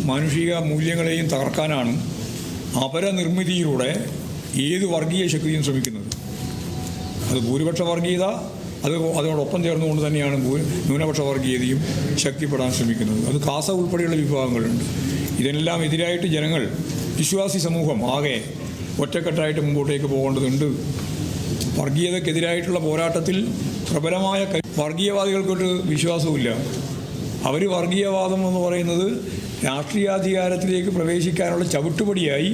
മാനുഷിക മൂല്യങ്ങളെയും തകർക്കാനാണ് അപരനിർമ്മിതിയിലൂടെ ഏത് വർഗീയ ശക്തിയും ശ്രമിക്കുന്നത്. അത് ഭൂരിപക്ഷ വർഗീയത അതോടൊപ്പം ചേർന്നുകൊണ്ട് തന്നെയാണ് ന്യൂനപക്ഷ വർഗീയതയും ശക്തിപ്പെടാൻ ശ്രമിക്കുന്നത്. അത് കാസ ഉൾപ്പെടെയുള്ള വിഭാഗങ്ങളുണ്ട്. ഇതിനെല്ലാം എതിരായിട്ട് ജനങ്ങൾ, വിശ്വാസി സമൂഹം ആകെ ഒറ്റക്കെട്ടായിട്ട് മുമ്പോട്ടേക്ക് പോകേണ്ടതുണ്ട്. വർഗീയതക്കെതിരായിട്ടുള്ള പോരാട്ടത്തിൽ പ്രബലമായ വർഗീയവാദികൾക്കൊട്ട് വിശ്വാസവുമില്ല. അവർ വർഗീയവാദം എന്ന് പറയുന്നത് രാഷ്ട്രീയാധികാരത്തിലേക്ക് പ്രവേശിക്കാനുള്ള ചവിട്ടുപടിയായി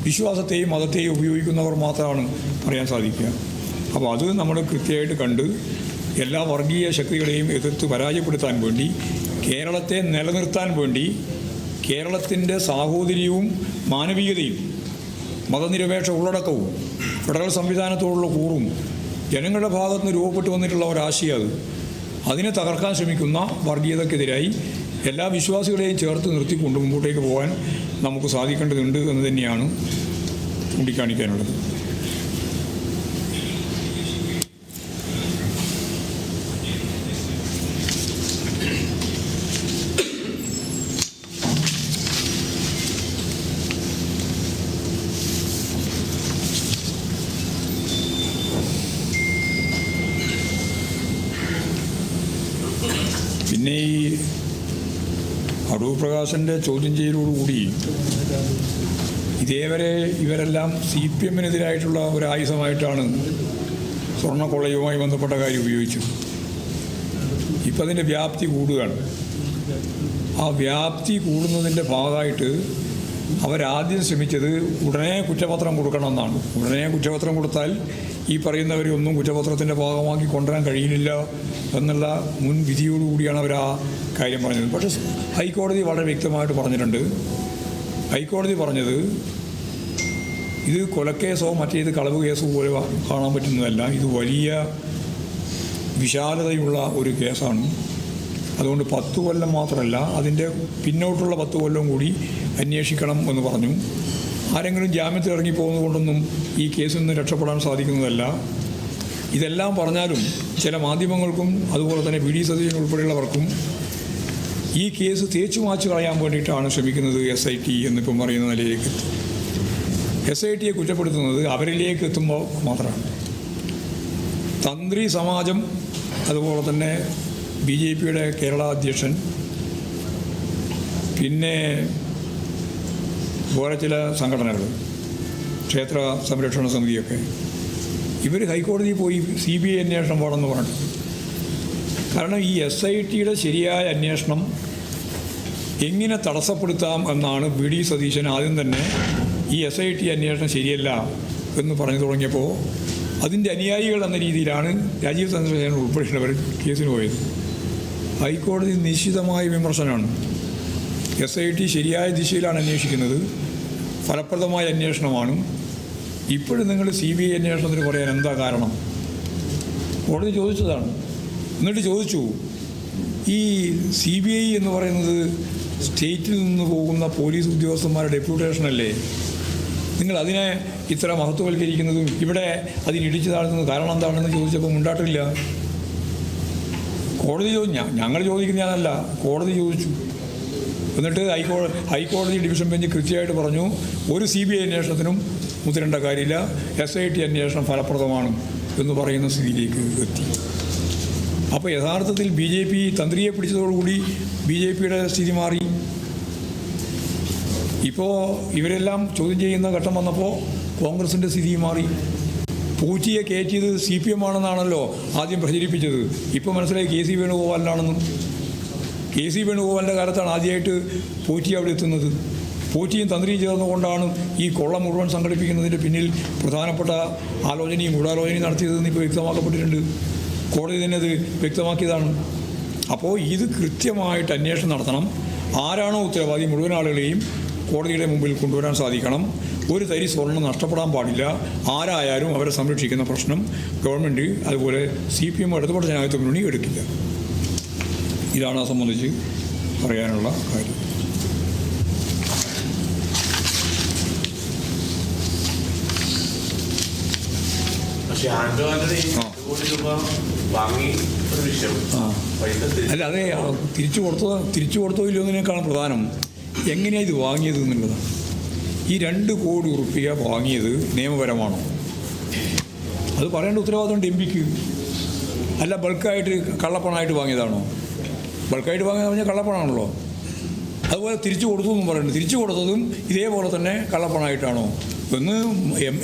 വിശ്വാസത്തെയും മതത്തെയും ഉപയോഗിക്കുന്നവർ മാത്രമാണ് പറയാൻ സാധിക്കുക. അപ്പോൾ അത് നമ്മൾ കൃത്യമായിട്ട് കണ്ട് എല്ലാ വർഗീയ ശക്തികളെയും എതിർത്ത് പരാജയപ്പെടുത്താൻ വേണ്ടി, കേരളത്തെ നിലനിർത്താൻ വേണ്ടി, കേരളത്തിൻ്റെ സാഹോദര്യവും മാനവികതയും മതനിരപേക്ഷ ഉള്ളടക്കവും ഫെഡറൽ സംവിധാനത്തോടുള്ള കൂറും ജനങ്ങളുടെ ഭാഗത്ത് നിന്ന് രൂപപ്പെട്ടു വന്നിട്ടുള്ള ഒരാശയം അതിനെ തകർക്കാൻ ശ്രമിക്കുന്ന വർഗീയതക്കെതിരായി എല്ലാ വിശ്വാസികളെയും ചേർത്ത് നിർത്തിക്കൊണ്ട് മുമ്പോട്ടേക്ക് പോകാൻ നമുക്ക് സാധിക്കേണ്ടതുണ്ട് എന്ന് തന്നെയാണ് ചൂണ്ടിക്കാണിക്കാനുള്ളത്. പിന്നെ ഈ അടൂർ പ്രകാശൻ്റെ ചോദ്യം ചെയ്യലോടുകൂടി ഇതേവരെ ഇവരെല്ലാം CPM-നെതിരായിട്ടുള്ള ഒരു ആയുധമായിട്ടാണ് സ്വർണ്ണക്കൊള്ളയുമായി ബന്ധപ്പെട്ട കാര്യം ഉപയോഗിച്ചത്. ഇപ്പം അതിൻ്റെ വ്യാപ്തി കൂടുകയാണ്. ആ വ്യാപ്തി കൂടുന്നതിൻ്റെ ഭാഗമായിട്ട് അവരാദ്യം ശ്രമിച്ചത് ഉടനെ കുറ്റപത്രം കൊടുക്കണമെന്നാണ്. ഉടനെ കുറ്റപത്രം കൊടുത്താൽ ഈ പറയുന്നവരെ ഒന്നും കുറ്റപത്രത്തിൻ്റെ ഭാഗമാക്കി കൊണ്ടുവരാൻ കഴിയില്ല എന്നുള്ള മുൻ വിധിയോടുകൂടിയാണ് അവർ ആ കാര്യം പറഞ്ഞത്. പക്ഷേ ഹൈക്കോടതി വളരെ വ്യക്തമായിട്ട് പറഞ്ഞിട്ടുണ്ട്. ഹൈക്കോടതി പറഞ്ഞത് ഇത് കൊലക്കേസോ മറ്റേത് കളവ് കേസോ പോലെ കാണാൻ പറ്റുന്നതല്ല. ഇത് വലിയ വിശാലതയുള്ള ഒരു കേസാണ്. അതുകൊണ്ട് 10 കൊല്ലം മാത്രമല്ല, അതിൻ്റെ പിന്നോട്ടുള്ള 10 കൊല്ലം കൂടി അന്വേഷിക്കണം എന്ന് പറഞ്ഞു. ആരെങ്കിലും ജാമ്യത്തിൽ ഇറങ്ങിപ്പോകുന്നത് കൊണ്ടൊന്നും ഈ കേസിൽ നിന്ന് രക്ഷപ്പെടാൻ സാധിക്കുന്നതല്ല. ഇതെല്ലാം പറഞ്ഞാലും ചില മാധ്യമങ്ങൾക്കും അതുപോലെ തന്നെ VD സതീശൻ ഉൾപ്പെടെയുള്ളവർക്കും ഈ കേസ് തേച്ചു മാച്ചു കളയാൻ വേണ്ടിയിട്ടാണ് ശ്രമിക്കുന്നത് SIT എന്നിപ്പം പറയുന്ന നിലയിലേക്ക്. SITയെ കുറ്റപ്പെടുത്തുന്നത് അവരിലേക്ക് എത്തുമ്പോൾ മാത്രമാണ്. തന്ത്രി സമാജം, അതുപോലെ തന്നെ BJPയുടെ കേരള അധ്യക്ഷൻ, പിന്നെ വേറെ ചില സംഘടനകൾ, ക്ഷേത്ര സംരക്ഷണ സമിതിയൊക്കെ, ഇവർ ഹൈക്കോടതിയിൽ പോയി CBI അന്വേഷണം വേണമെന്ന് പറഞ്ഞു. കാരണം ഈ SITയുടെ ശരിയായ അന്വേഷണം എങ്ങനെ തടസ്സപ്പെടുത്താം എന്നാണ് VD സതീശൻ ആദ്യം തന്നെ ഈ SIT അന്വേഷണം ശരിയല്ല എന്ന് പറഞ്ഞു തുടങ്ങിയപ്പോൾ അതിൻ്റെ അനുയായികൾ എന്ന രീതിയിലാണ് രാജീവ് ചന്ദ്രശേഖരൻ ഉൾപ്പെടെയുള്ളവർ കേസിന് പോയത്. ഹൈക്കോടതി നിശ്ചിതമായ വിമർശനമാണ്. SIT ശരിയായ ദിശയിലാണ് അന്വേഷിക്കുന്നത്, ഫലപ്രദമായ അന്വേഷണമാണ്. ഇപ്പോഴും നിങ്ങൾ CBI അന്വേഷണത്തിന് പറയാൻ എന്താ കാരണം? കോടതി ചോദിച്ചതാണ്. എന്നിട്ട് ചോദിച്ചു, ഈ CBI എന്ന് പറയുന്നത് സ്റ്റേറ്റിൽ നിന്ന് പോകുന്ന പോലീസ് ഉദ്യോഗസ്ഥന്മാരുടെ ഡെപ്യൂട്ടേഷനല്ലേ? നിങ്ങൾ അതിനെ ഇത്ര മഹത്വവൽക്കരിക്കുന്നതും ഇവിടെ അതിനിടിച്ചു താഴ്ത്തുന്നത് കാരണം എന്താണെന്ന് ചോദിച്ചപ്പോൾ മുണ്ടാട്ടില്ല. കോടതി ഞങ്ങൾ ചോദിക്കുന്നതല്ല, കോടതി ചോദിച്ചു. എന്നിട്ട് ഹൈക്കോടതി ഡിവിഷൻ ബെഞ്ച് കൃത്യമായിട്ട് പറഞ്ഞു, ഒരു CBI അന്വേഷണത്തിനും മുതിരേണ്ട കാര്യമില്ല, SIT അന്വേഷണം ഫലപ്രദമാണ് എന്ന് പറയുന്ന സ്ഥിതിയിലേക്ക് എത്തി. അപ്പോൾ യഥാർത്ഥത്തിൽ BJP തന്ത്രിയെ പിടിച്ചതോടുകൂടി BJPയുടെ സ്ഥിതി മാറി. ഇപ്പോൾ ഇവരെല്ലാം ചോദ്യം ചെയ്യുന്ന ഘട്ടം വന്നപ്പോൾ കോൺഗ്രസിൻ്റെ സ്ഥിതി മാറി. പൂറ്റിയെ കയറ്റിയത് CPM ആണെന്നാണല്ലോ ആദ്യം പ്രചരിപ്പിച്ചത്. ഇപ്പോൾ മനസ്സിലായി KC വേണുഗോപാലിനാണെന്നും. KC വേണുഗോപാലിൻ്റെ കാലത്താണ് ആദ്യമായിട്ട് പൂറ്റി അവിടെ എത്തുന്നത്. പൂറ്റിയും തന്ത്രിയും ചേർന്നുകൊണ്ടാണ് ഈ കൊള്ള മുഴുവൻ സംഘടിപ്പിക്കുന്നതിൻ്റെ പിന്നിൽ പ്രധാനപ്പെട്ട ആലോചനയും ഗൂഢാലോചനയും നടത്തിയതെന്ന് ഇപ്പോൾ വ്യക്തമാക്കപ്പെട്ടിട്ടുണ്ട്. കോടതി തന്നെ അത് വ്യക്തമാക്കിയതാണ്. അപ്പോൾ ഇത് കൃത്യമായിട്ട് അന്വേഷണം നടത്തണം. ആരാണോ ഉത്തരവാദി മുഴുവൻ ആളുകളെയും കോടതിയുടെ മുമ്പിൽ കൊണ്ടുവരാൻ സാധിക്കണം. ഒരു തരി സ്വർണ്ണം നഷ്ടപ്പെടാൻ പാടില്ല. ആരായാലും അവരെ സംരക്ഷിക്കുന്ന പ്രശ്നം ഗവൺമെൻറ് അതുപോലെ CPM ഇടതുപക്ഷ ജനാധിപത്യ മുന്നണി എടുക്കില്ല. ഇതാണ് അത് സംബന്ധിച്ച് പറയാനുള്ള കാര്യം. അല്ല, അതെ, തിരിച്ചു കൊടുത്തോ ഇല്ലയോ എന്നതിനേക്കാളും പ്രധാനം എങ്ങനെയാണ് ഇത് വാങ്ങിയത് എന്നുള്ളതാണ്. ഈ 2 കോടി ഉറുപ്പിക വാങ്ങിയത് നിയമപരമാണോ? അത് പറയേണ്ട ഉത്തരവാദിത്തമുണ്ട് എം പിക്ക്. അല്ല ബൾക്കായിട്ട് കള്ളപ്പണമായിട്ട് വാങ്ങിയതാണോ? ബൾക്കായിട്ട് വാങ്ങിയതെന്ന് പറഞ്ഞാൽ കള്ളപ്പണമാണല്ലോ. അതുപോലെ തിരിച്ചു കൊടുത്തു എന്നും പറയുന്നുണ്ട്. തിരിച്ചു കൊടുത്തതും ഇതേപോലെ തന്നെ കള്ളപ്പണമായിട്ടാണോ എന്ന്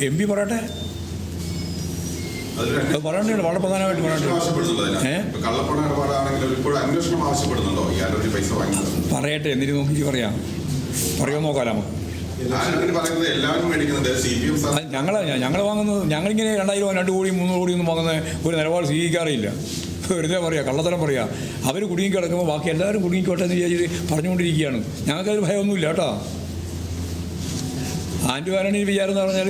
എം പി പറയട്ടെ. അത് പറയണ്ടേ, വളരെ പ്രധാനമായിട്ട് പറയണ്ടേ. പറയട്ടെ, എന്നിട്ട് നോക്കി പറയാൻ നോക്കാമോ? ഞങ്ങൾ വാങ്ങുന്നത്, ഞങ്ങളിങ്ങനെ 2000 2 കോടി 3 കോടി ഒന്നും വാങ്ങുന്ന ഒരു നിലപാട് സ്വീകരിക്കാറില്ല. വെറുതെ പറയാം, കള്ളത്തരം പറയാം. അവർ കുടുങ്ങി കിടക്കുമ്പോൾ ബാക്കി എല്ലാവരും കുടുങ്ങിക്കോട്ടെ എന്ന് വിചാരിച്ചിട്ട് പറഞ്ഞുകൊണ്ടിരിക്കുകയാണ്. ഞങ്ങൾക്കത് ഭയമൊന്നുമില്ല കേട്ടോ. ആൻറ്റുവാരണി വിചാരം എന്ന് പറഞ്ഞാൽ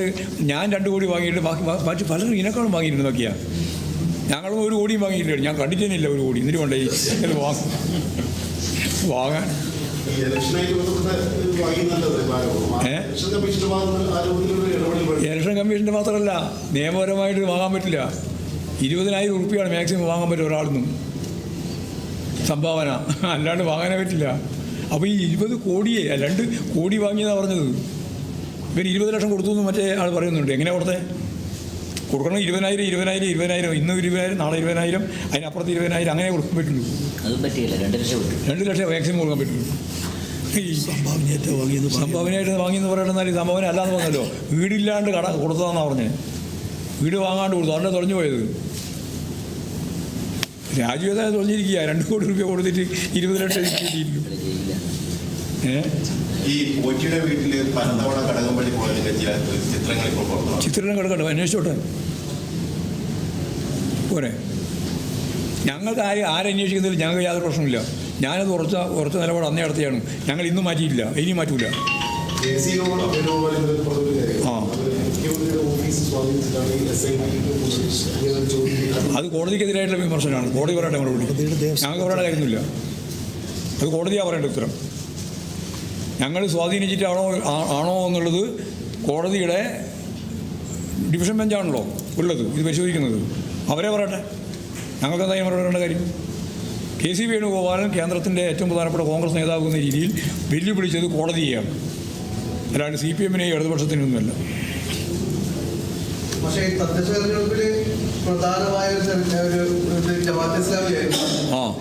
ഞാൻ 2 കോടി വാങ്ങിയിട്ട് ബാക്കി പലരും ഇതിനേക്കാളും വാങ്ങിയിരുന്നു നോക്കിയാൽ. ഞങ്ങളും 1 കോടിയും വാങ്ങിയില്ല. ഞാൻ കണ്ടിട്ടേനില്ല 1 കോടി. എന്നിട്ട് കൊണ്ടേ വാങ്ങാൻ ഇലക്ഷൻ കമ്മീഷൻ്റെ മാത്രമല്ല, നിയമപരമായിട്ട് വാങ്ങാൻ പറ്റില്ല. 20,000 ഉറുപ്പികയാണ് മാക്സിമം വാങ്ങാൻ പറ്റും ഒരാളിന്നും സംഭാവന, അല്ലാണ്ട് വാങ്ങാനേ പറ്റില്ല. അപ്പോൾ ഈ 20 കോടിയെ 2 കോടി വാങ്ങിയതാണ് പറഞ്ഞത്. ഇവർ 20 ലക്ഷം കൊടുത്തു എന്ന് മറ്റേ ആൾ പറയുന്നുണ്ട്. എങ്ങനെ കൊടുത്തേ? കൊടുക്കണം 20,000 ഇന്ന് 20,000 നാളെ 20,000 അതിനപ്പുറത്ത് 20,000 അങ്ങനെ കൊടുക്കാൻ പറ്റുള്ളൂ. 2 ലക്ഷം മാക്സിമം കൊടുക്കാൻ പറ്റുള്ളൂ. ഈ സംഭാവനയായിട്ട് വാങ്ങിയെന്ന് പറയണമെന്നാൽ സംഭാവന അല്ലാന്ന് പറഞ്ഞല്ലോ. വീടില്ലാണ്ട് കൊടുത്തതാണെന്നാണ് പറഞ്ഞത്. വീട് വാങ്ങാണ്ട് കൊടുത്തു, അതിനെ തുറഞ്ഞു പോയത്. രാജീവത തുറഞ്ഞിരിക്കുക. 2 കോടി രൂപ കൊടുത്തിട്ട് 20 ലക്ഷം കിട്ടിയിട്ടില്ല. ചിത്രം കിടക്കട്ടെ, അന്വേഷിച്ചോട്ടെ പോരെ. ഞങ്ങൾക്ക് ആരന്വേഷിക്കുന്നതിൽ ഞങ്ങൾക്ക് യാതൊരു പ്രശ്നമില്ല. ഞാനത് ഉറച്ച നിലപാട് അന്നേ നടത്തിയാണ്. ഞങ്ങൾ ഇന്നും മാറ്റിയില്ല, ഇനി മാറ്റൂല. അത് കോടതിക്കെതിരായിട്ടുള്ള വിമർശനമാണ്. കോടതി പറയട്ടെ മറുപടി. ഞങ്ങൾക്ക് പറയേണ്ട കാര്യമൊന്നുമില്ല. അത് കോടതിയാണ് പറയേണ്ട ഉത്തരം. ഞങ്ങൾ സ്വാധീനിച്ചിട്ടാണോ എന്നുള്ളത് കോടതിയുടെ ഡിവിഷൻ ബെഞ്ചാണല്ലോ ഉള്ളത് ഇത് പരിശോധിക്കുന്നത്. അവരെ പറയട്ടെ, ഞങ്ങൾക്ക് എന്തായാലും പറയേണ്ട കാര്യം. KC വേണുഗോപാലൻ കേന്ദ്രത്തിൻ്റെ ഏറ്റവും പ്രധാനപ്പെട്ട കോൺഗ്രസ് നേതാവ് എന്ന രീതിയിൽ വെല്ലുവിളിച്ചത് കോടതിയെയാണ്, അല്ലാണ്ട് CPM-നെയും ഇടതുപക്ഷത്തിനൊന്നുമല്ല. പക്ഷേ ഈ തദ്ദേശ തെരഞ്ഞെടുപ്പിൽ പ്രധാനമായ ഒരു ജമാഅത്തെ ഇസ്ലാമിയായിരുന്നു.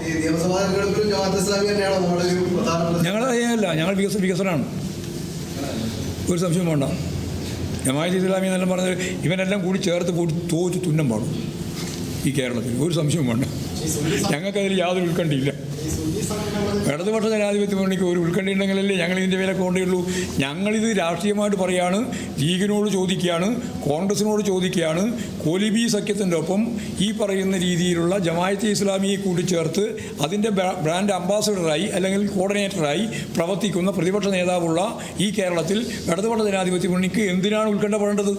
ഈ നിയമസഭാ തെരഞ്ഞെടുപ്പിലും ജമാഅത്തെ ഇസ്ലാമി തന്നെയാണോ നമ്മുടെ ഒരു പ്രധാന? ഞങ്ങളല്ല, ഞങ്ങൾ വികസനമാണ്, ഒരു സംശയം വേണ്ട. ജമാഅത്തെ ഇസ്ലാമി എന്നെല്ലാം പറഞ്ഞത് ഇവനെല്ലാം കൂടി ചേർത്ത് തോറ്റ് തുന്നം പാടും ഈ കേരളത്തിൽ, ഒരു സംശയം വേണ്ട. ഞങ്ങൾക്കതിൽ യാതൊരു ഉത്കണ്ഠയില്ല. ഇടതുപക്ഷ ജനാധിപത്യ മുന്നണിക്ക് ഒരു ഉത്കണ്ഠയുണ്ടെങ്കിലല്ലേ ഞങ്ങൾ ഇതിൻ്റെ വില കൊണ്ടേയുള്ളൂ. ഞങ്ങളിത് രാഷ്ട്രീയമായിട്ട് പറയാണ്, ലീഗിനോട് ചോദിക്കുകയാണ്, കോൺഗ്രസിനോട് ചോദിക്കുകയാണ്. കോലിബി സഖ്യത്തിൻ്റെ ഒപ്പം ഈ പറയുന്ന രീതിയിലുള്ള ജമാഅത്തെ ഇസ്ലാമിയെ കൂട്ടിച്ചേർത്ത് അതിൻ്റെ ബ്രാൻഡ് അംബാസഡറായി അല്ലെങ്കിൽ കോർഡിനേറ്ററായി പ്രവർത്തിക്കുന്ന പ്രതിപക്ഷ നേതാവുള്ള ഈ കേരളത്തിൽ ഇടതുപക്ഷ ജനാധിപത്യ മുന്നണിക്ക് എന്തിനാണ് ഉത്കണ്ഠപ്പെടേണ്ടത്?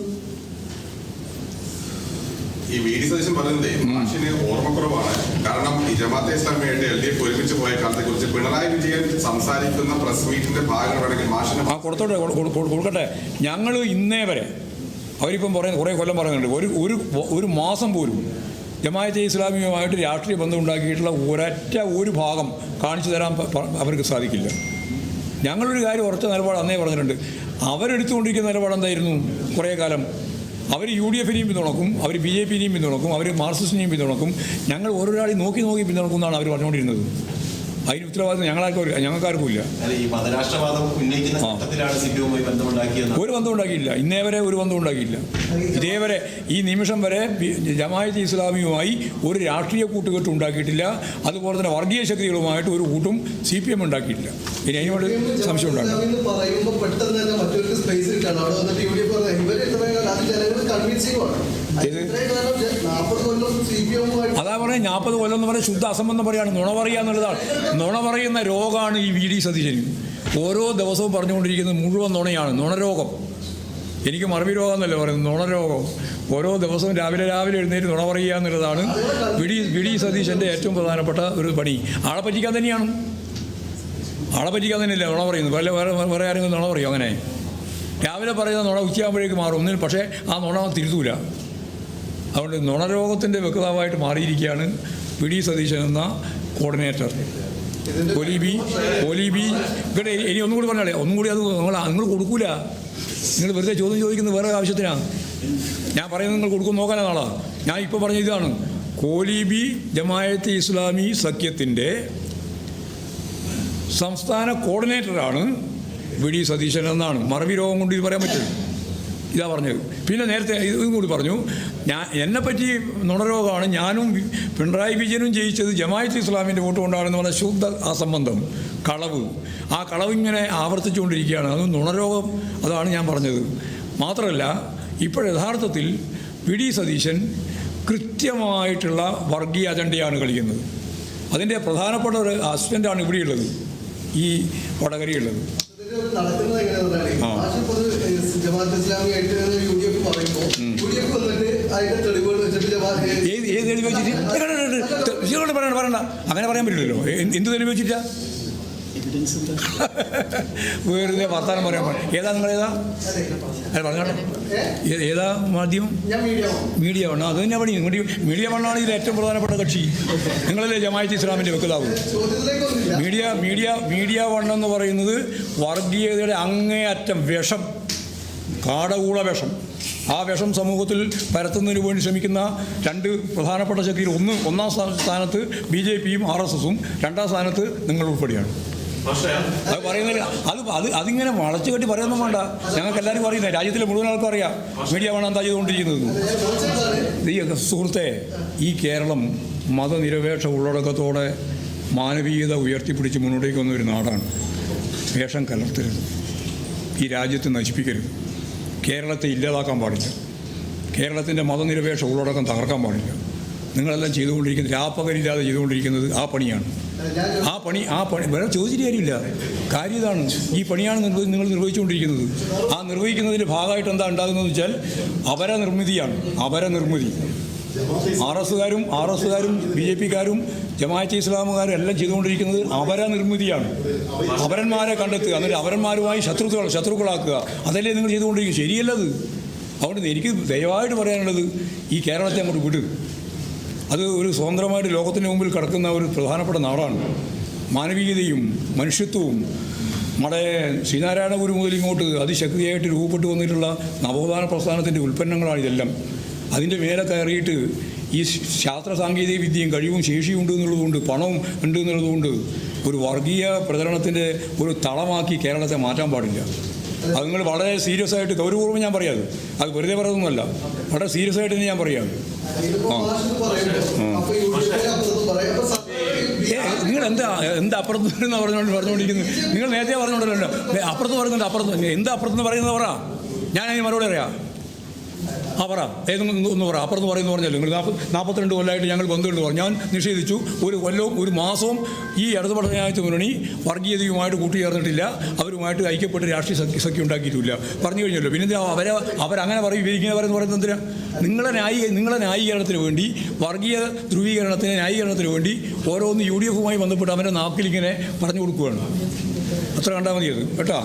ഈ VD സതീശൻ പറയുന്നത് മാഷിന് ഓർമ്മക്കുറവാണ്. കാരണം ഈ ജമാഅത്തെ ഇസ്ലാമിയായിട്ട് LDF ഒരുമിച്ച് പോയ കാലത്തെ കുറിച്ച് പിണറായി വിജയൻ സംസാരിക്കുന്ന പ്രസ് മീറ്റിന്റെ ഭാഗം വേണമെങ്കിൽ മാഷിന് കൊടുക്കട്ടെ. ഞങ്ങൾ ഇന്നേ വരെ അവരിപ്പം പറയുന്നത് കുറേ കൊല്ലം പറയുന്നുണ്ട്, ഒരു മാസം പോലും ജമാഅത്തെ ഇസ്ലാമിയുമായിട്ട് രാഷ്ട്രീയ ബന്ധം ഉണ്ടാക്കിയിട്ടുള്ള ഒരു ഭാഗം കാണിച്ചു തരാൻ അവർക്ക് സാധിക്കില്ല. ഞങ്ങളൊരു കാര്യം ഉറച്ച നിലപാട് അന്നേ പറഞ്ഞിട്ടുണ്ട്. അവരെടുത്തുകൊണ്ടിരിക്കുന്ന നിലപാട് എന്തായിരുന്നു? കുറേ കാലം അവർ UDF-നെയും പിന്തുണക്കും, അവർ BJP-നെയും പിന്തുണക്കും, അവർ മാർക്സിസ്റ്റിനെയും പിന്തുണക്കും. ഞങ്ങൾ ഓരോരാളെയും നോക്കി പിന്തുണക്കും എന്നാണ് അവർ പറഞ്ഞുകൊണ്ടിരുന്നത്. അതിന് ഉത്തരവാദിത്വം ഞങ്ങൾക്കാർക്കും ഇല്ല. ഒരു ബന്ധം ഉണ്ടാക്കിയില്ല, ഇന്നേ വരെ ഒരു ബന്ധം ഉണ്ടാക്കിയില്ല. ഇതേവരെ ഈ നിമിഷം വരെ ജമാഅത്തെ ഇസ്ലാമിയുമായി ഒരു രാഷ്ട്രീയ കൂട്ടുകെട്ട് ഉണ്ടാക്കിയിട്ടില്ല. അതുപോലെ തന്നെ വർഗീയ ശക്തികളുമായിട്ട് ഒരു കൂട്ടും CPM ഉണ്ടാക്കിയിട്ടില്ല. ഇനി അതിനോട് സംശയം ഉണ്ടാകും. അതാ പറയാം, 40 കൊല്ലം എന്ന് പറയാൻ ശുദ്ധ അസംബന്ധം പറയാണ്, നുണ പറയുക എന്നുള്ളതാണ്. നുണ പറയുന്ന രോഗമാണ് ഈ VD സതീശന്. ഓരോ ദിവസവും പറഞ്ഞുകൊണ്ടിരിക്കുന്നത് മുഴുവൻ നുണയാണ്, നുണരോഗം. എനിക്ക് മറവി രോഗം എന്നല്ലേ പറയുന്നത്, നുണരോഗം. ഓരോ ദിവസവും രാവിലെ എഴുന്നേറ്റ് നുണ പറയുക എന്നുള്ളതാണ് VD സതീശൻ്റെ ഏറ്റവും പ്രധാനപ്പെട്ട ഒരു പണി. ആളെ പറ്റിക്കാൻ തന്നെയാണ്, ആളെ പറ്റിക്കാൻ തന്നെയല്ലേ നുണ പറയുന്നത്. വേറെ ആരെങ്കിലും നുണ പറയും? അങ്ങനെ രാവിലെ പറയുന്ന നുണ ഉച്ചയാകുമ്പോഴേക്ക് മാറും ഒന്നിൽ, പക്ഷേ ആ നുണ തിരുത്തൂല. അതുകൊണ്ട് നുണരോഗത്തിൻ്റെ വ്യക്താവായിട്ട് മാറിയിരിക്കുകയാണ് VD സതീശൻ എന്ന കോർഡിനേറ്റർ. കൊലീബി ഇവിടെ ഇനി ഒന്നും കൂടി പറഞ്ഞാലേ ഒന്നും കൂടി അത് നിങ്ങൾ കൊടുക്കൂല. നിങ്ങൾ വെറുതെ ചോദ്യം ചോദിക്കുന്നത് വേറെ ആവശ്യത്തിനാണ്. ഞാൻ പറയുന്നത് നിങ്ങൾ കൊടുക്കും നോക്കാനാ നാളാ. ഞാൻ ഇപ്പോൾ പറഞ്ഞ ഇതാണ്, കൊലീബി ജമായത്തെ ഇസ്ലാമി സഖ്യത്തിൻ്റെ സംസ്ഥാന കോർഡിനേറ്ററാണ് വി.ഡി. സതീശൻ എന്നാണ്. മറവി രോഗം കൊണ്ട് ഇത് പറയാൻ പറ്റും. ഇതാ പറഞ്ഞത്. പിന്നെ നേരത്തെ ഇതും കൂടി പറഞ്ഞു, എന്നെപ്പറ്റി നുണരോഗമാണ്, ഞാനും പിണറായി വിജയനും ജയിച്ചത് ജമായത്ത് ഇസ്ലാമിൻ്റെ വോട്ട് കൊണ്ടാണെന്ന് പറഞ്ഞ ശുദ്ധ അസംബന്ധം, കളവ്. ആ കളവ് ഇങ്ങനെ ആവർത്തിച്ചുകൊണ്ടിരിക്കുകയാണ്. അത് നുണരോഗം. അതാണ് ഞാൻ പറഞ്ഞത്. മാത്രമല്ല ഇപ്പോൾ യഥാർത്ഥത്തിൽ വി.ഡി. സതീശൻ കൃത്യമായിട്ടുള്ള വർഗീയ അജണ്ടയാണ് കളിക്കുന്നത്. അതിൻ്റെ പ്രധാനപ്പെട്ട ഒരു അസിസ്റ്റൻ്റാണ് ഇവിടെയുള്ളത്, ഈ വടകരയുള്ളത്. നടക്കുന്നത് എങ്ങനെയാണെന്നാണ് ജമാഅത്ത് ഇസ്ലാമിയായിട്ട് UDF പറയുമ്പോൾ UDF വന്നിട്ട് അതിന്റെ തെളിവുകൾ വെച്ചിട്ട് ഏത് തെളിവ് വെച്ചിട്ട് പറയണ്ട, അങ്ങനെ പറയാൻ പറ്റില്ലല്ലോ. എന്ത് തെളിവ് വെച്ചിട്ടാ? വെറുതെ വർത്താനം പറയാൻ പാടില്ല. ഏതാ നിങ്ങളേതാ? അത് പറഞ്ഞോട്ടെ. ഏതാ മാധ്യമം? മീഡിയ വണ്ണ. അത് തന്നെ പണി. മീഡിയ വണ്ണാണ് ഇതിൽ ഏറ്റവും പ്രധാനപ്പെട്ട കക്ഷി. നിങ്ങളല്ലേ ജമാഅത്ത് ഇസ്ലാമിൻ്റെ വെക്കലാവും. മീഡിയ വണ്ണം എന്ന് പറയുന്നത് വർഗീയതയുടെ അങ്ങേയറ്റം വിഷം, കാടകൂള വിഷം. ആ വിഷം സമൂഹത്തിൽ പരത്തുന്നതിന് വേണ്ടി ശ്രമിക്കുന്ന രണ്ട് പ്രധാനപ്പെട്ട ശക്തിയിൽ ഒന്നാം സ്ഥാനത്ത് BJPയും RSSും, രണ്ടാം സ്ഥാനത്ത് നിങ്ങൾ ഉൾപ്പെടെയാണ്. അത് പറയുന്നില്ല. അതിങ്ങനെ വളച്ചു കെട്ടി പറയുന്നതും വേണ്ട. ഞങ്ങൾക്ക് എല്ലാവരും അറിയുന്നത്, രാജ്യത്തിലെ മുഴുവൻ ആൾക്കും അറിയാം മീഡിയ വേണം എന്താ ചെയ്തുകൊണ്ടിരിക്കുന്നത്. സുഹൃത്തെ, ഈ കേരളം മതനിരപേക്ഷ ഉള്ളടക്കത്തോടെ മാനവീയത ഉയർത്തിപ്പിടിച്ച് മുന്നോട്ടേക്ക് വന്ന ഒരു നാടാണ്. വേഷം കലർത്തരുത്, ഈ രാജ്യത്തെ നശിപ്പിക്കരുത്, കേരളത്തെ ഇല്ലാതാക്കാൻ പാടില്ല, കേരളത്തിൻ്റെ മതനിരപേക്ഷ ഉള്ളടക്കം തകർക്കാൻ പാടില്ല. നിങ്ങളെല്ലാം ചെയ്തുകൊണ്ടിരിക്കുന്നത്, രാപ്പകലില്ലാതെ ചെയ്തുകൊണ്ടിരിക്കുന്നത് ആ പണിയാണ്. ആ പണി വേറെ ചോദിച്ചിട്ട് കാര്യമില്ല. കാര്യം ഇതാണ്, ഈ പണിയാണ് നിങ്ങൾ നിർവഹിച്ചുകൊണ്ടിരിക്കുന്നത്. ആ നിർവഹിക്കുന്നതിൻ്റെ ഭാഗമായിട്ട് എന്താ ഉണ്ടാകുന്നതെന്ന് വെച്ചാൽ അപരനിർമ്മിതിയാണ്. അപരനിർമ്മിതി RSസുകാരും BJPക്കാരും ജമാഅത്തെ ഇസ്ലാമുകാരും എല്ലാം ചെയ്തുകൊണ്ടിരിക്കുന്നത് അപരനിർമ്മിതിയാണ്. അപരന്മാരെ കണ്ടെത്തുക, എന്നിട്ട് അവരന്മാരുമായി ശത്രുക്കളാക്കുക. അതല്ലേ നിങ്ങൾ ചെയ്തുകൊണ്ടിരിക്കുന്നത്. ശരിയല്ലത്. അതുകൊണ്ട് എനിക്ക് ദയവായിട്ട് പറയാനുള്ളത്, ഈ കേരളത്തെ അങ്ങോട്ട് വിട്. അത് ഒരു സ്വതന്ത്രമായിട്ട് ലോകത്തിന് മുമ്പിൽ കിടക്കുന്ന ഒരു പ്രധാനപ്പെട്ട നാടാണ്. മാനവീയതയും മനുഷ്യത്വവും നമ്മുടെ ശ്രീനാരായണ ഗുരു മുതൽ ഇങ്ങോട്ട് അതിശക്തിയായിട്ട് രൂപപ്പെട്ടു വന്നിട്ടുള്ള നവോത്ഥാന പ്രസ്ഥാനത്തിൻ്റെ ഉൽപ്പന്നങ്ങളാണ് ഇതെല്ലാം. അതിൻ്റെ മേലെ കയറിയിട്ട് ഈ ശാസ്ത്ര സാങ്കേതിക വിദ്യയും കഴിവും ശേഷിയും ഉണ്ട് എന്നുള്ളതുകൊണ്ട്, പണവും ഉണ്ട് എന്നുള്ളതുകൊണ്ട് ഒരു വർഗീയ പ്രചരണത്തിൻ്റെ ഒരു തളമാക്കി കേരളത്തെ മാറ്റാൻ പാടില്ല. അത് നിങ്ങൾ വളരെ സീരിയസ് ആയിട്ട്, ഗൗരവപൂർവ്വം ഞാൻ പറയാം. അത് വെറുതെ പറയുന്നൊന്നുമല്ല, വളരെ സീരിയസ് ആയിട്ട് തന്നെ ഞാൻ പറയാം. നിങ്ങൾ എന്താ അപ്പുറത്ത് പറഞ്ഞുകൊണ്ടിരിക്കുന്നത്? നിങ്ങൾ നേരത്തെ പറഞ്ഞുകൊണ്ടല്ലോ അപ്പുറത്ത് പറയുന്നുണ്ട്. എന്താ അപ്പുറത്ത് പറയുന്നത് പറ, ഞാനതിന് മറുപടി അറിയാം. പറ, ഒന്ന് പറ. അപ്പുറത്ത് പറയുന്നത് പറഞ്ഞല്ലോ, നിങ്ങൾ 42 കൊല്ലമായിട്ട് ഞങ്ങൾ ബന്ധമുണ്ട് പറഞ്ഞു. ഞാൻ നിഷേധിച്ചു. ഒരു കൊല്ലവും ഒരു മാസവും ഈ ഇടതുപക്ഷ ജനാധിപത്യ മുന്നണി വർഗീയതയുമായിട്ട് കൂട്ടിച്ചേർന്നിട്ടില്ല, അവരുമായിട്ട് ഐക്യപ്പെട്ട് രാഷ്ട്രീയ സഖ്യം ഉണ്ടാക്കിയിട്ടില്ല പറഞ്ഞു കഴിഞ്ഞല്ലോ. പിന്നെ അവരങ്ങനെ പറയും, ഇവരിങ്ങനെ പറയുന്നത് എന്തിനാ? നിങ്ങളെ ന്യായീകരണത്തിന് വേണ്ടി, വർഗീയ ധ്രുവീകരണത്തിന് ന്യായീകരണത്തിന് വേണ്ടി ഓരോന്ന് UDFുമായി ബന്ധപ്പെട്ട് അവൻ്റെ നാക്കിലിങ്ങനെ പറഞ്ഞു കൊടുക്കുകയാണ്. അത്ര കണ്ടാൽ മതി അത് കേട്ടോ.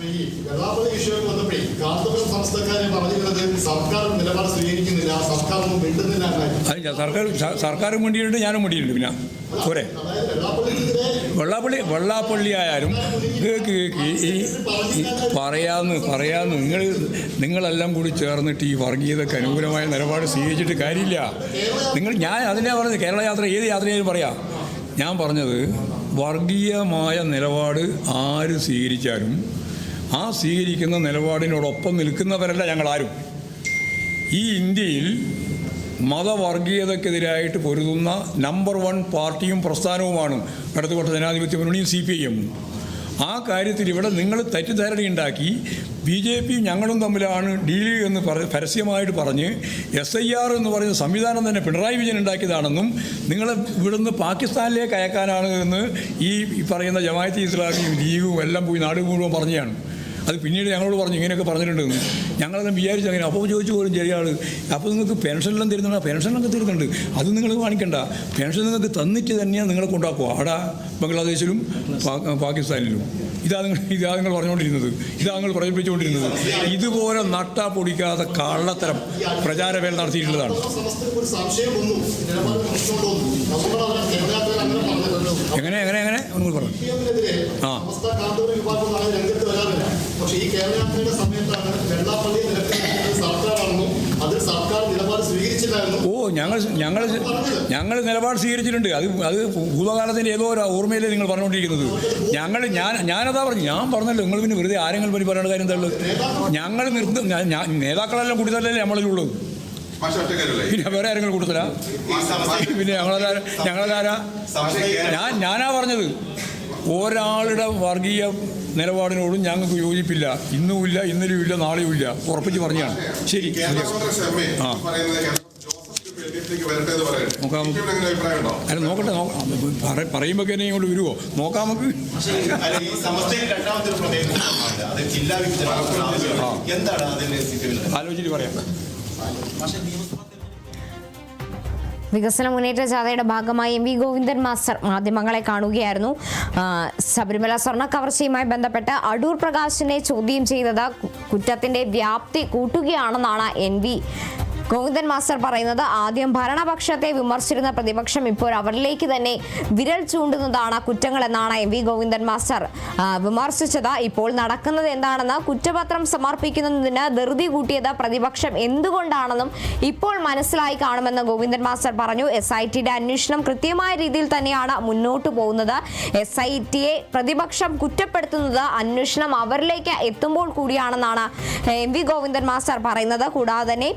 ഈ വെള്ളാപ്പള്ളി വിഷയം വന്നപ്പോഴേ കാന്തപുരം സംസ്ഥക്കാരെ പറഞ്ഞിരുന്നത് സർക്കാർ നിലപാട് സ്വീകരിക്കുന്നില്ല, സർക്കാർ ഒന്നും മിണ്ടുന്നില്ല. സർക്കാരും വേണ്ടിയിട്ടുണ്ട്, ഞാനും വേണ്ടിയിട്ടുണ്ട്. പിന്നെ പോരെ, വെള്ളാപ്പള്ളി ആയാലും പറയാന്ന് നിങ്ങളെല്ലാം കൂടി ചേർന്നിട്ട് ഈ വർഗീയതയ്ക്ക് അനുകൂലമായ നിലപാട് സ്വീകരിച്ചിട്ട് കാര്യമില്ല. ഞാൻ അതിനെ പറഞ്ഞത്, കേരള യാത്ര ഏത് യാത്രയായാലും പറയാം. ഞാൻ പറഞ്ഞത് വർഗീയമായ നിലപാട് ആര് സ്വീകരിച്ചാലും ആ സ്വീകരിക്കുന്ന നിലപാടിനോടൊപ്പം നിൽക്കുന്നവരല്ല ഞങ്ങളാരും. ഈ ഇന്ത്യയിൽ മതവർഗീയതക്കെതിരായിട്ട് പൊരുതുന്ന നമ്പർ 1 പാർട്ടിയും പ്രസ്ഥാനവുമാണ് ഇടതുപക്ഷ ജനാധിപത്യ മുന്നണിയും CPIM. ആ കാര്യത്തിൽ ഇവിടെ നിങ്ങൾ തെറ്റിദ്ധാരണയുണ്ടാക്കി BJPയും ഞങ്ങളും തമ്മിലാണ് ഡീല് എന്ന് പരസ്യമായിട്ട് പറഞ്ഞ് SIR എന്ന് പറയുന്ന സംവിധാനം തന്നെ പിണറായി വിജയൻ ഉണ്ടാക്കിയതാണെന്നും നിങ്ങൾ ഇവിടുന്ന് പാകിസ്ഥാനിലേക്ക് അയക്കാനാണ് എന്ന് ഈ പറയുന്ന ജമാഅത്തെ ഇസ്ലാമിയും ലീഗും എല്ലാം പോയി നാട് മുഴുവൻ പറഞ്ഞതാണ്. അത് പിന്നീട് ഞങ്ങളോട് പറഞ്ഞു ഇങ്ങനെയൊക്കെ പറഞ്ഞിട്ടുണ്ടെന്ന്. ഞങ്ങളത് വിചാരിച്ചു അങ്ങനെ. അപ്പോൾ ചോദിച്ചു പോലും ചെറിയ ആൾ, അപ്പോൾ നിങ്ങൾക്ക് പെൻഷനെല്ലാം തരുന്നുണ്ട്? പെൻഷനൊക്കെ തരുന്നുണ്ട്, അത് നിങ്ങൾ കാണിക്കണ്ട. പെൻഷൻ നിങ്ങൾക്ക് തന്നിട്ട് തന്നെയാണ് നിങ്ങളെ കൊണ്ടാക്കുക അവിടെ ബംഗ്ലാദേശിലും പാകിസ്ഥാനിലും. ഇതാ നിങ്ങൾ പറഞ്ഞുകൊണ്ടിരുന്നത്, ഇതാ നിങ്ങൾ പ്രചരിപ്പിച്ചുകൊണ്ടിരുന്നത്. ഇതുപോലെ നട്ടാ പൊടിക്കാതെ കള്ളത്തരം പ്രചാരവേല നടത്തിയിട്ടുള്ളതാണ്. എങ്ങനെ ഒന്ന് പറഞ്ഞു. ആ പക്ഷേ ഈ കേരളയാത്രയുടെ സമയത്താണ് വെള്ളാപ്പള്ളി സർക്കാർ നിലപാട് സ്വീകരിച്ചില്ലായിരുന്നു. ഞങ്ങൾ നിലപാട് സ്വീകരിച്ചിട്ടുണ്ട്. അത് ഭൂതകാലത്തിൻ്റെ ഏതോ ഒരു ഓർമ്മയിലേ നിങ്ങൾ പറഞ്ഞുകൊണ്ടിരിക്കുന്നത്. ഞാനതാ പറഞ്ഞു. ഞാൻ പറഞ്ഞല്ലോ, നിങ്ങൾ പിന്നെ വെറുതെ ആരെങ്കിലും പറ്റി പറയേണ്ട കാര്യം എന്താ ഉള്ളത്? ഞങ്ങൾ നേതാക്കളെല്ലാം കൂടുതലല്ലേ നമ്മളിലുള്ളത്, പിന്നെ വേറെ ആരെങ്കിലും കൂടുതലാ? പിന്നെ ഞങ്ങളതാരാ? ഞാനാ പറഞ്ഞത്, ഒരാളുടെ വർഗീയ നിലപാടിനോടും ഞങ്ങൾക്ക് യോജിപ്പില്ല. ഇന്നുമില്ല, ഇന്നലെയുമില്ല, നാളെയുമില്ല. ഉറപ്പിച്ച് പറഞ്ഞാണ്. ശരി, നോക്കാം. അല്ല നോക്കട്ടെ, പറയുമ്പോൾ തന്നെ ഇങ്ങോട്ട് വരുമോ? നോക്കാം നമുക്ക്. ആലോചിച്ചിട്ട് പറയാം. വികസന മുന്നേറ്റ ജാഥയുടെ ഭാഗമായി എം വി ഗോവിന്ദൻ മാസ്റ്റർ മാധ്യമങ്ങളെ കാണുകയായിരുന്നു. ശബരിമല സ്വർണ്ണ കവർച്ചയുമായി ബന്ധപ്പെട്ട് അടൂർ പ്രകാശിനെ ചോദ്യം ചെയ്തത് കുറ്റത്തിന്റെ വ്യാപ്തി കൂട്ടുകയാണെന്നാണ് എൻ വി ഗോവിന്ദൻ മാസ്റ്റർ പറയുന്നത്. ആദ്യം ഭരണപക്ഷത്തെ വിമർശിച്ചിരുന്ന പ്രതിപക്ഷം ഇപ്പോൾ അവരിലേക്ക് തന്നെ വിരൽ ചൂണ്ടുന്നതാണ് കുറ്റങ്ങളെന്നാണ് എം വി ഗോവിന്ദൻ മാസ്റ്റർ വിമർശിച്ചത്. ഇപ്പോൾ നടക്കുന്നത് എന്താണെന്ന് കുറ്റപത്രം സമർപ്പിക്കുന്നതിന് ധൃതി കൂട്ടിയത് പ്രതിപക്ഷം എന്തുകൊണ്ടാണെന്നും ഇപ്പോൾ മനസ്സിലായി കാണുമെന്ന് ഗോവിന്ദൻ മാസ്റ്റർ പറഞ്ഞു. SITയുടെ അന്വേഷണം കൃത്യമായ രീതിയിൽ തന്നെയാണ് മുന്നോട്ട് പോകുന്നത്. SITയെ പ്രതിപക്ഷം കുറ്റപ്പെടുത്തുന്നത് അന്വേഷണം അവരിലേക്ക് എത്തുമ്പോൾ കൂടിയാണെന്നാണ് എം വി ഗോവിന്ദൻ മാസ്റ്റർ പറയുന്നത്. കൂടാതെ തന്നെ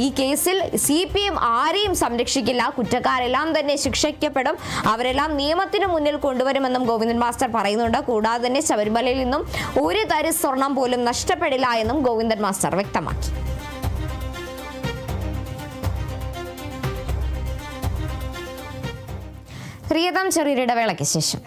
ഈ കേസിൽ CPM ആരെയും സംരക്ഷിക്കില്ല, കുറ്റക്കാരെല്ലാം തന്നെ ശിക്ഷിക്കപ്പെടും, അവരെല്ലാം നിയമത്തിന് മുന്നിൽ കൊണ്ടുവരുമെന്നും ഗോവിന്ദൻ മാസ്റ്റർ പറയുന്നുണ്ട്. കൂടാതെ തന്നെ ശബരിമലയിൽ നിന്നും ഒരു തരി സ്വർണം പോലും നഷ്ടപ്പെടില്ല എന്നും ഗോവിന്ദൻ മാസ്റ്റർ വ്യക്തമാക്കി. ചെറിയൊരിടവേളയ്ക്ക് ശേഷം